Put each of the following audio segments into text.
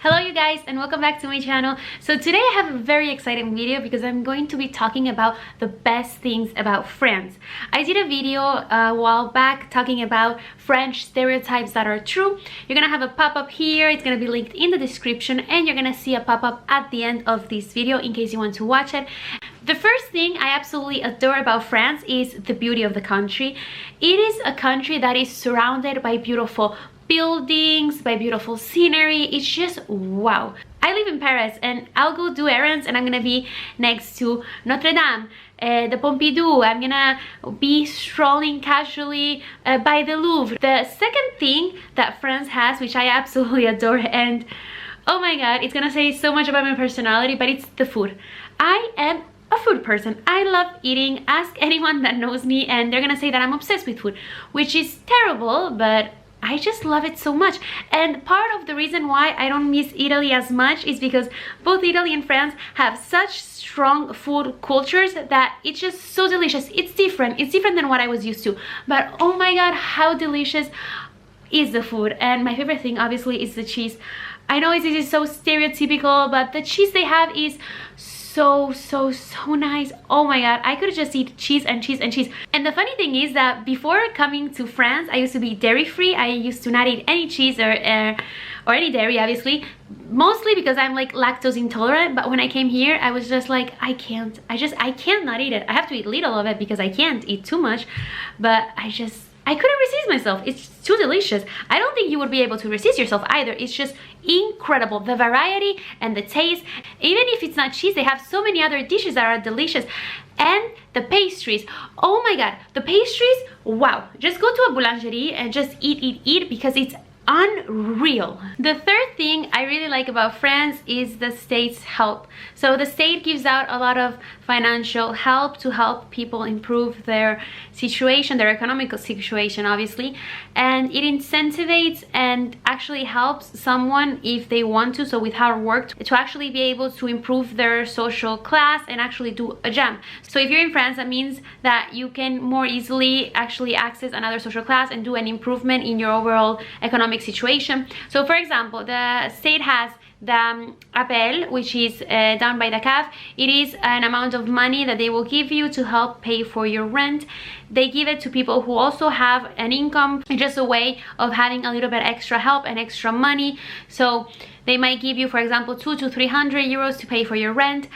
Hello you guys and welcome back to my channel. So today I have a very exciting video because I'm going to be talking about the best things about France. I did a video a while back talking about French stereotypes that are true. You're gonna have a pop-up here, it's gonna be linked in the description, and you're gonna see a pop-up at the end of this video in case you want to watch it. The first thing I absolutely adore about France is the beauty of the country. It is a country that is surrounded by beautiful buildings, by beautiful scenery. It's just wow. I live in Paris and I'll go do errands and I'm gonna be next to Notre Dame, the Pompidou. I'm gonna be strolling casually by the Louvre. The second thing that France has, which I absolutely adore, and oh my god, it's gonna say so much about my personality, but it's the food. I am a food person. I love eating. Ask anyone that knows me and they're gonna say that I'm obsessed with food, which is terrible, but I just love it so much. And part of the reason why I don't miss Italy as much is because both Italy and France have such strong food cultures that it's just so delicious. It's different than what I was used to, but oh my god, how delicious is the food. And my favorite thing obviously is the cheese. I know it is so stereotypical, but the cheese they have is so nice. Oh my god, I could just eat cheese and cheese and cheese. And the funny thing is that before coming to France, I used to be dairy free. I used to not eat any cheese or any dairy, obviously, mostly because I'm like lactose intolerant. But when I came here, I was just like, I can't not eat it. I have to eat little of it because I can't eat too much, but I couldn't resist myself. It's too delicious. I don't think you would be able to resist yourself either. It's just incredible, the variety and the taste. Even if it's not cheese, they have so many other dishes that are delicious. And the pastries, oh my god, the pastries, wow. Just go to a boulangerie and just eat because it's unreal. The third thing I really like about France is the state's help. So the state gives out a lot of financial help to help people improve their situation, their economical situation, obviously, and it incentivizes and actually helps someone if they want to, so with hard work, to actually be able to improve their social class and actually do a jump. So if you're in France, that means that you can more easily actually access another social class and do an improvement in your overall economic situation. So for example, the state has the appel, which is done by the CAF. It is an amount of money that they will give you to help pay for your rent. They give it to people who also have an income. It's just a way of having a little bit extra help and extra money. So they might give you, for example, 200 to 300 euros to pay for your rent.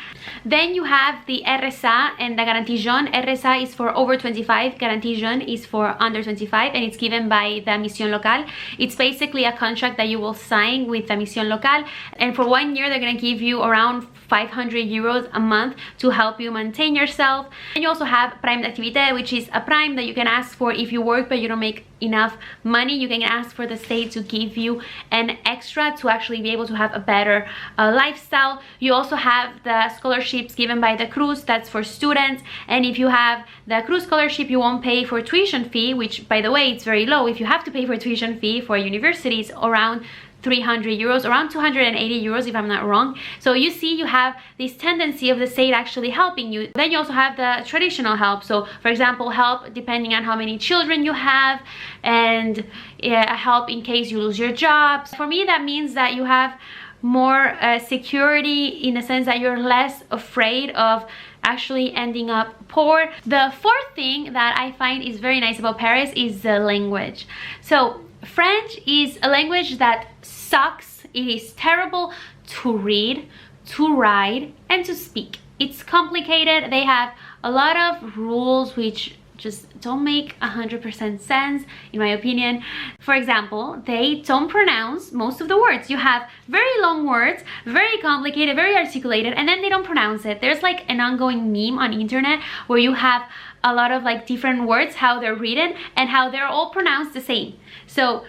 Then you have the RSA and the Garantie Jeune. RSA is for over 25, Garantie Jeune is for under 25, and it's given by the Mission Locale. It's basically a contract that you will sign with the Mission Locale, and for 1 year they're gonna give you around 500 euros a month to help you maintain yourself. And you also have Prime d'Activité, which is a prime that you can ask for if you work but you don't make enough money. You can ask for the state to give you an extra to actually be able to have a better lifestyle. You also have the scholarships given by the Cruz, that's for students, and if you have the Cruz scholarship, you won't pay for tuition fee, which by the way, it's very low. If you have to pay for tuition fee for universities, around 300 euros, around 280 euros if I'm not wrong. So you see, you have this tendency of the state actually helping you. Then you also have the traditional help. So for example, help depending on how many children you have, and help in case you lose your job. For me, that means that you have more security in the sense that you're less afraid of actually ending up poor. The fourth thing that I find is very nice about Paris is the language. So French is a language that sucks. It is terrible to read, to write, and to speak. It's complicated. They have a lot of rules which just don't make 100% sense in my opinion. For example, they don't pronounce most of the words. You have very long words, very complicated, very articulated, and then they don't pronounce it. There's like an ongoing meme on internet where you have a lot of like different words, how they're written and how they're all pronounced the same. So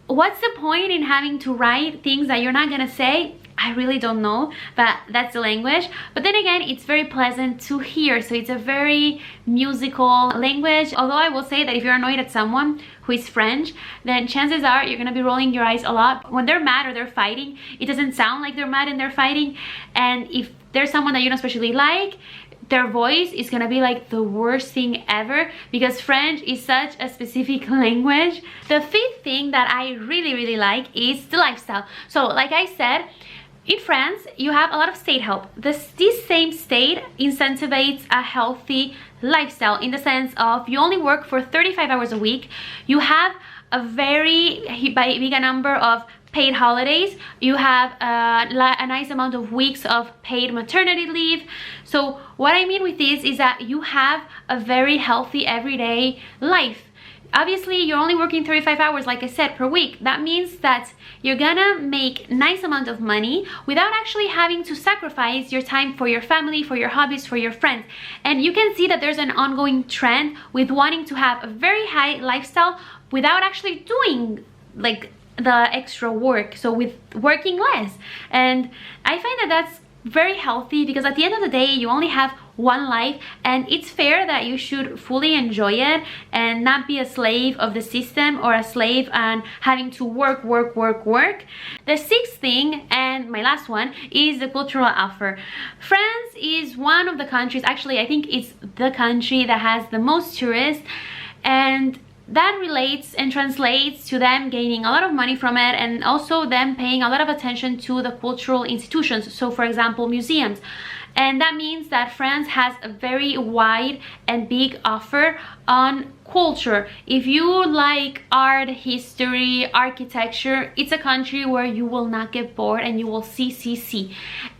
what's the point in having to write things that you're not gonna say? I really don't know, but that's the language. But then again, it's very pleasant to hear, so it's a very musical language. Although I will say that if you're annoyed at someone who is French, then chances are you're gonna be rolling your eyes a lot. When they're mad or they're fighting, it doesn't sound like they're mad and they're fighting. And if there's someone that you don't especially like, their voice is gonna be like the worst thing ever, because French is such a specific language. The fifth thing that I really like is the lifestyle. So like I said, in France, you have a lot of state help. This same state incentivizes a healthy lifestyle in the sense of you only work for 35 hours a week. You have a very big number of paid holidays. You have a nice amount of weeks of paid maternity leave. So what I mean with this is that you have a very healthy everyday life. Obviously, you're only working 35 hours, like I said, per week. That means that you're gonna make nice amount of money without actually having to sacrifice your time for your family, for your hobbies, for your friends. And you can see that there's an ongoing trend with wanting to have a very high lifestyle without actually doing like the extra work, so with working less. And I find that that's very healthy, because at the end of the day you only have one life, and it's fair that you should fully enjoy it and not be a slave of the system or a slave and having to work. The sixth thing, and my last one, is the cultural offer. France is one of the countries, actually I think it's the country that has the most tourists, and that relates and translates to them gaining a lot of money from it, and also them paying a lot of attention to the cultural institutions, so for example museums. And that means that France has a very wide and big offer on culture. If you like art, history, architecture, it's a country where you will not get bored and you will see.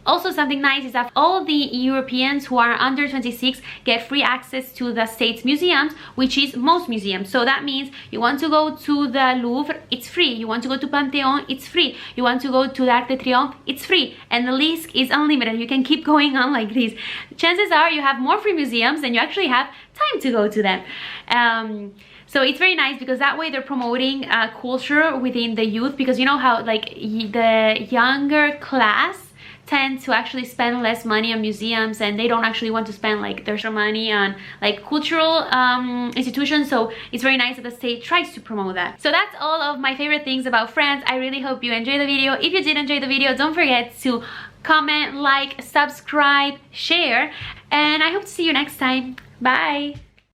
Also, something nice is that all the Europeans who are under 26 get free access to the state's museums, which is most museums. So that means you want to go to the Louvre, it's free. You want to go to Pantheon, it's free. You want to go to the Arc de Triomphe, it's free. And the list is unlimited. You can keep going on like this. Chances are you have more free museums than you actually have time to go to them. So it's very nice, because that way they're promoting culture within the youth, because you know how like the younger class tend to actually spend less money on museums, and they don't actually want to spend like their money on like cultural institutions. So it's very nice that the state tries to promote that. So that's all of my favorite things about France. I really hope you enjoyed the video. If you did enjoy the video, don't forget to comment, like, subscribe, share, and I hope to see you next time. Bye.